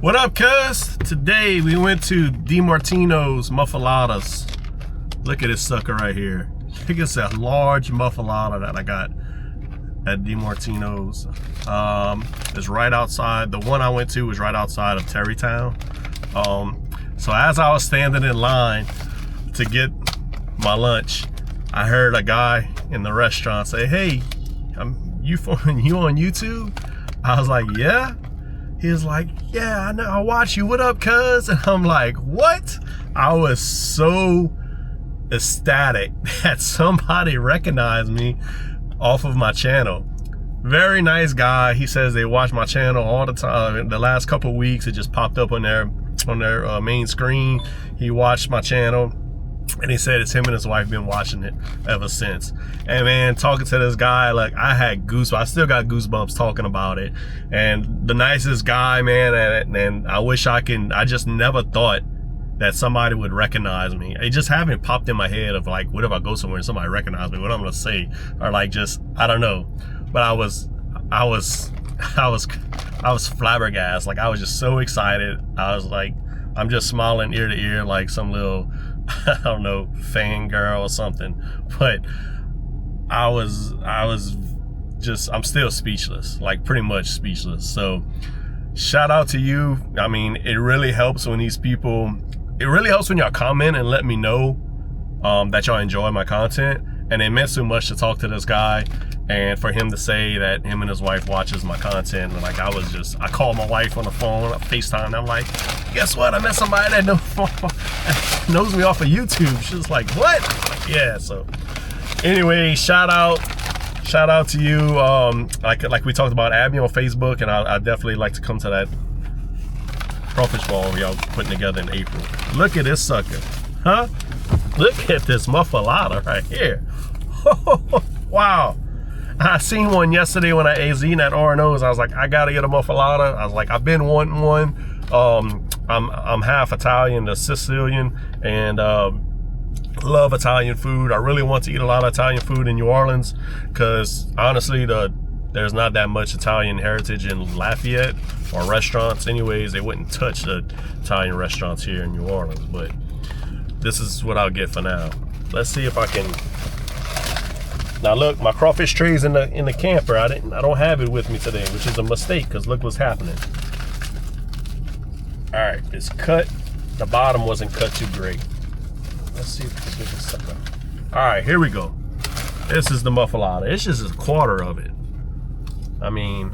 What up, cuz? Today we went to DiMartino's Muffalettas. Look at this sucker right here. I think it's a large muffaletta that I got at DiMartino's. It's right outside. The one I went to was right outside of Terrytown. So as I was standing in line to get my lunch, I heard a guy in the restaurant say, "Hey, you on YouTube?" I was like, "Yeah." He was like, "Yeah, I know, I watch you. What up, cuz?" And I'm like, "What?" I was so ecstatic that somebody recognized me off of my channel. Very nice guy. He says they watch my channel all the time. The last couple of weeks, it just popped up on their main screen. He watched my channel, and he said it's him and his wife been watching it ever since. And man, talking to this guy, like, I had goosebumps. I still got goosebumps talking about it. And the nicest guy, man. And I wish I just never thought that somebody would recognize me. It just haven't popped in my head of like, what if I go somewhere and somebody recognizes me, what I'm gonna say, or like, just, I don't know. But I was flabbergasted. Like, I was just so excited. I was like, I'm just smiling ear to ear like some little, I don't know, fangirl or something. But I'm still speechless, like pretty much speechless. So shout out to you. I mean, it really helps when y'all comment and let me know that y'all enjoy my content. And it meant so much to talk to this guy and for him to say that him and his wife watches my content. And like, I called my wife on the phone, I FaceTime, and I'm like, "Guess what? I met somebody that knows me off of YouTube." She was like, "What?" Like, yeah, so anyway, shout out to you. Like we talked about, add me on Facebook, and I definitely like to come to that crawfish ball y'all putting together in April. Look at this sucker, huh? Look at this muffaletta right here. Wow. I seen one yesterday when I ate at R&O's. I was like, I gotta get a muffaletta. I was like, I've been wanting one. I'm half Italian to Sicilian, and love Italian food. I really want to eat a lot of Italian food in New Orleans, because honestly, there's not that much Italian heritage in Lafayette, or restaurants anyways. They wouldn't touch the Italian restaurants here in New Orleans, but this is what I'll get for now. Let's see if I can. Now look, my crawfish tray's in the camper. I don't have it with me today, which is a mistake, because look what's happening. All right, it's cut. The bottom wasn't cut too great. Let's see if this is something. All right, here we go. This is the muffaletta. It's just a quarter of it. I mean,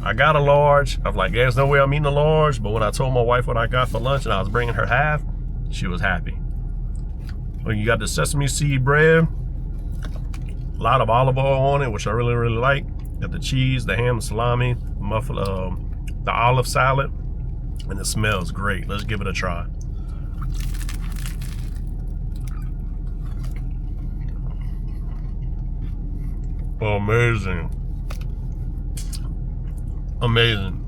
I got a large. I'm like, there's no way I'm eating a large. But when I told my wife what I got for lunch and I was bringing her half, she was happy. Well, you got the sesame seed bread, a lot of olive oil on it, which I really, really like. Got the cheese, the ham, salami, the olive salad, and it smells great. Let's give it a try. Amazing. Amazing.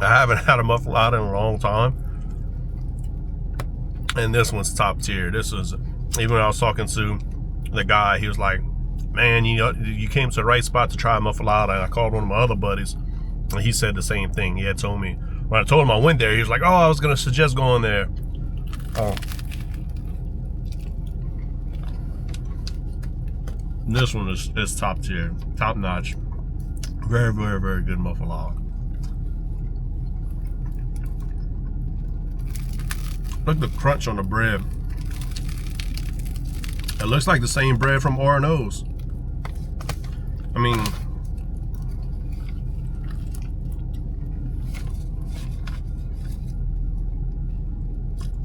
I haven't had a muffaletta in a long time, and this one's top tier. This is, even when I was talking to the guy, he was like, "Man, you came to the right spot to try a muffaletta." And I called one of my other buddies, and he said the same thing. He had told me, when I told him I went there, he was like, "Oh, I was gonna suggest going there." This one is top tier, top notch. Very, very, very good muffaletta. Look at the crunch on the bread. It looks like the same bread from R&O's. I mean,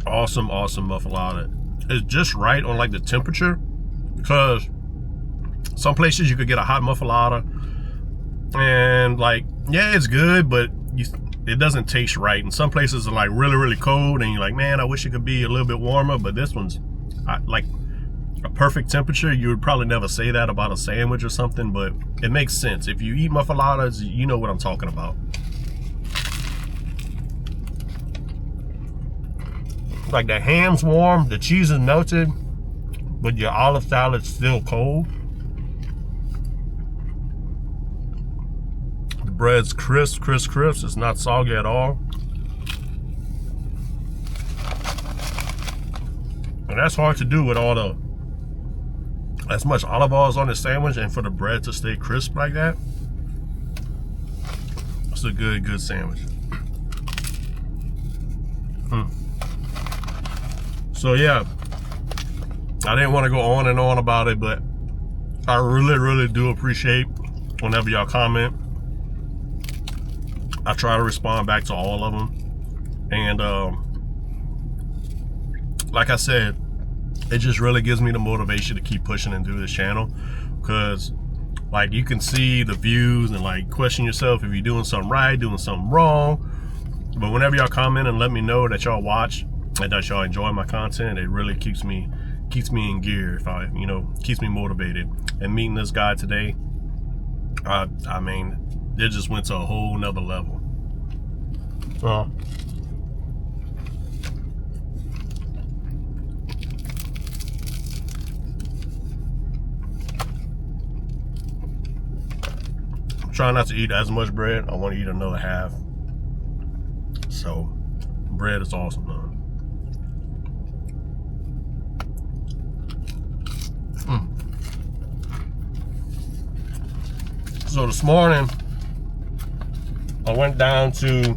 awesome muffaletta. It's just right on like the temperature, because some places you could get a hot muffaletta and like, yeah, it's good, but it doesn't taste right. And some places are like really, really cold, and you're like, man, I wish it could be a little bit warmer. But this one's like a perfect temperature. You would probably never say that about a sandwich or something, but it makes sense. If you eat muffalettas, you know what I'm talking about. Like, the ham's warm, the cheese is melted, but your olive salad's still cold. bread's crisp. It's not soggy at all. And that's hard to do with all the as much olive oil is on the sandwich, and for the bread to stay crisp like that. It's a good sandwich. So yeah, I didn't want to go on and on about it, but I really do appreciate whenever y'all comment. I try to respond back to all of them, and like I said, it just really gives me the motivation to keep pushing and do this channel, because like you can see the views and like question yourself if you're doing something right, doing something wrong. But whenever y'all comment and let me know that y'all watch and that y'all enjoy my content, it really keeps me in gear. If I, keeps me motivated. And meeting this guy today, I mean, it just went to a whole nother level. I'm trying not to eat as much bread. I want to eat another half. So, bread is awesome, man. So this morning, I went down to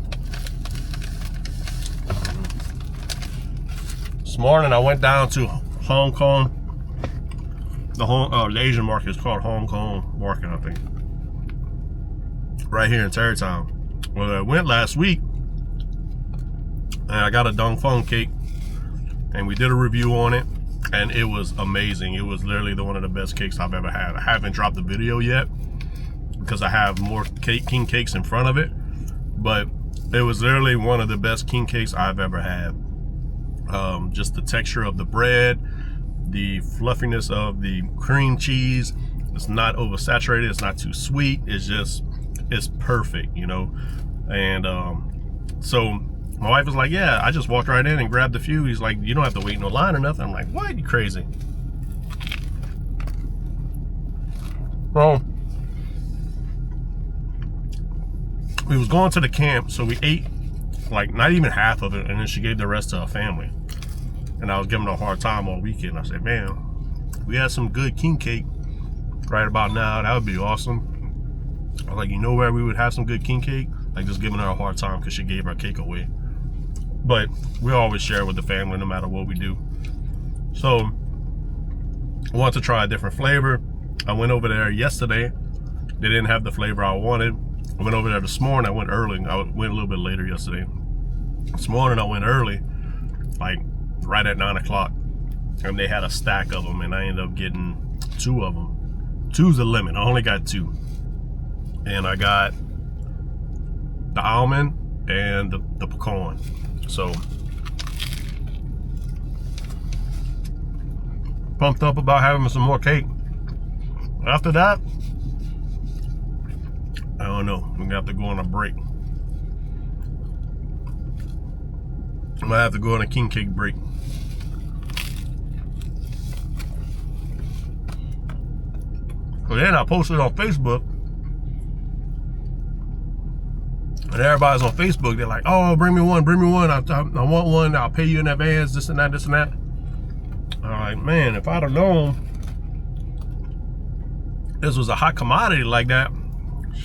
Hong Kong. The Asian market is called Hong Kong Market, I think. Right here in Tarrytown. Well, I went last week, and I got a Dong Feng cake, and we did a review on it, and it was amazing. It was literally one of the best cakes I've ever had. I haven't dropped the video yet because I have more king cakes in front of it, but it was literally one of the best king cakes I've ever had. Just the texture of the bread, the fluffiness of the cream cheese. It's not oversaturated. It's not too sweet. It's perfect, And so my wife was like, yeah, I just walked right in and grabbed a few. He's like, you don't have to wait no line or nothing. I'm like, what? You crazy? Well, we was going to the camp, so we ate like not even half of it, and then she gave the rest to her family. And I was giving her a hard time all weekend. I said, man, we had some good king cake right about now. That would be awesome. I was like, you know where we would have some good king cake? Like just giving her a hard time because she gave her cake away. But we always share with the family no matter what we do. So I wanted to try a different flavor. I went over there yesterday. They didn't have the flavor I wanted. I went over there this morning. I went early. I went a little bit later yesterday. This morning I went early, like right at 9 o'clock. And they had a stack of them, and I ended up getting 2 of them. 2's the limit. I only got 2. And I got the almond and the pecan. So pumped up about having some more cake. After that, I don't know. We're gonna have to go on a break. I might have to go on a king cake break. So then I posted on Facebook, and everybody's on Facebook. They're like, "Oh, bring me one. I want one. I'll pay you in advance. This and that. I'm like, man, if I'd have known this was a hot commodity like that,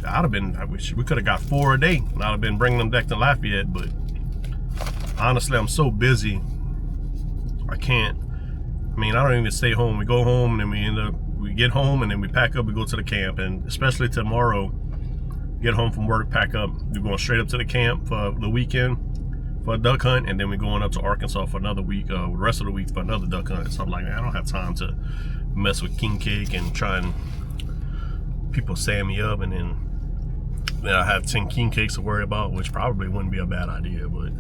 I'd have been. I wish we could have got 4 a day, and I'd have been bringing them back to Lafayette. But honestly, I'm so busy, I can't. I mean, I don't even stay home. We go home, and then we get home, and then we pack up. We go to the camp, and especially tomorrow, get home from work, pack up. We're going straight up to the camp for the weekend for a duck hunt, and then we're going up to Arkansas for another week, the rest of the week for another duck hunt. So I'm like, I don't have time to mess with king cake and try and people stand me up, and then I have 10 king cakes to worry about, which probably wouldn't be a bad idea, but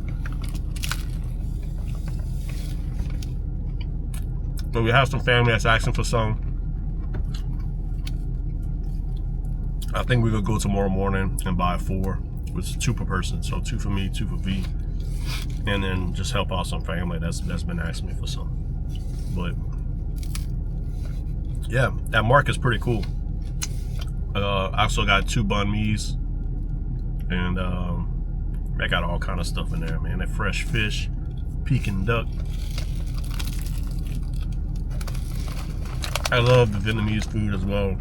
we have some family that's asking for some. I think we're gonna go tomorrow morning and buy 4, which is 2 per person. So 2 for me, 2 for V, and then just help out some family that's been asking me for some. But yeah, that market's pretty cool. I also got 2 banh mi's And they got all kind of stuff in there, man. That fresh fish, Peking duck. I love the Vietnamese food as well.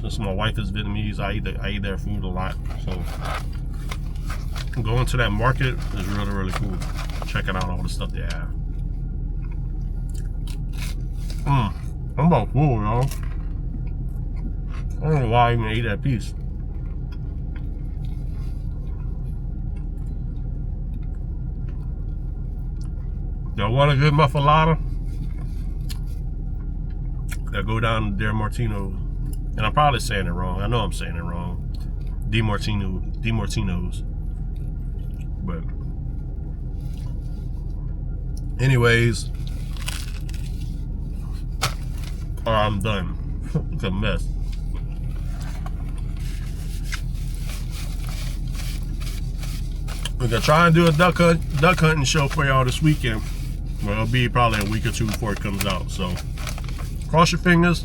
Since my wife is Vietnamese, I eat their food a lot. So going to that market is really, really cool. Checking out all the stuff they have. I'm about full, y'all. I don't know why I even ate that piece. Y'all want a good Muffaletta? Y'all go down to DiMartino's. And I'm probably saying it wrong. I know I'm saying it wrong. DiMartino's. But anyways, I'm done. It's a mess. We're gonna try and do a duck hunting show for y'all this weekend. Well, it'll be probably a week or two before it comes out. So cross your fingers.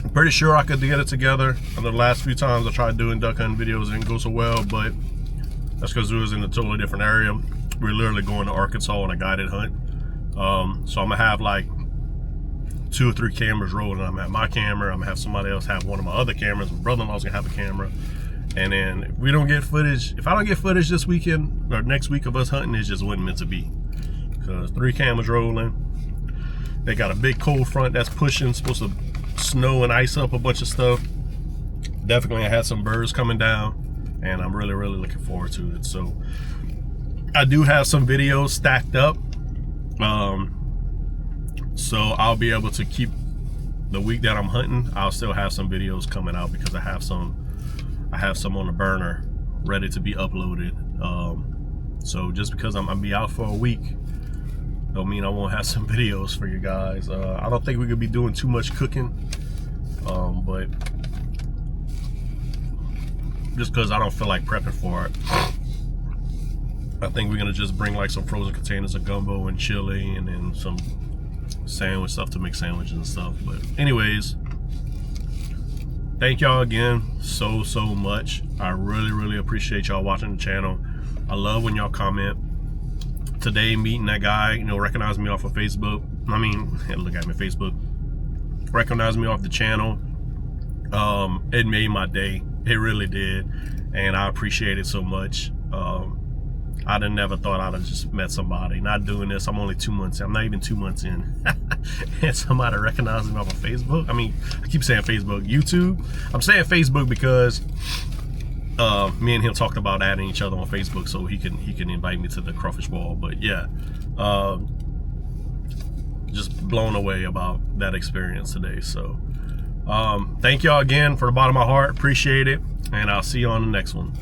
I'm pretty sure I could get it together. I know the last few times I tried doing duck hunting videos, it didn't go so well, but that's because we was in a totally different area. We're literally going to Arkansas on a guided hunt. So I'm gonna have like 2 or 3 cameras rolling. I'm gonna have my camera, I'm gonna have somebody else have one of my other cameras. My brother-in-law's gonna have a camera. And then if we don't get footage, if I don't get footage this weekend or next week of us hunting, it just wasn't meant to be. Because 3 cameras rolling. They got a big cold front that's pushing, supposed to snow and ice up a bunch of stuff. Definitely I had some birds coming down, and I'm really, really looking forward to it. So I do have some videos stacked up. So I'll be able to keep the week that I'm hunting. I'll still have some videos coming out because I have some on the burner ready to be uploaded. So just because I'm gonna be out for a week don't mean I won't have some videos for you guys. I don't think we could be doing too much cooking, but just because I don't feel like prepping for it, I think we're gonna just bring like some frozen containers of gumbo and chili and then some sandwich stuff to make sandwiches and stuff. But anyways, thank y'all again so much. I really appreciate y'all watching the channel. I love when y'all comment. Today, meeting that guy, you know, recognized me off of Facebook. I mean, look at me, Facebook. Recognized me off the channel. It made my day. It really did. And I appreciate it so much. I never thought I'd have just met somebody. Not doing this, I'm only 2 months in. I'm not even 2 months in. And somebody recognized me off of Facebook. I mean, I keep saying Facebook, YouTube. I'm saying Facebook because me and him talked about adding each other on Facebook so he can invite me to the crawfish ball. But yeah, just blown away about that experience today. So thank y'all again from the bottom of my heart. Appreciate it, and I'll see you on the next one.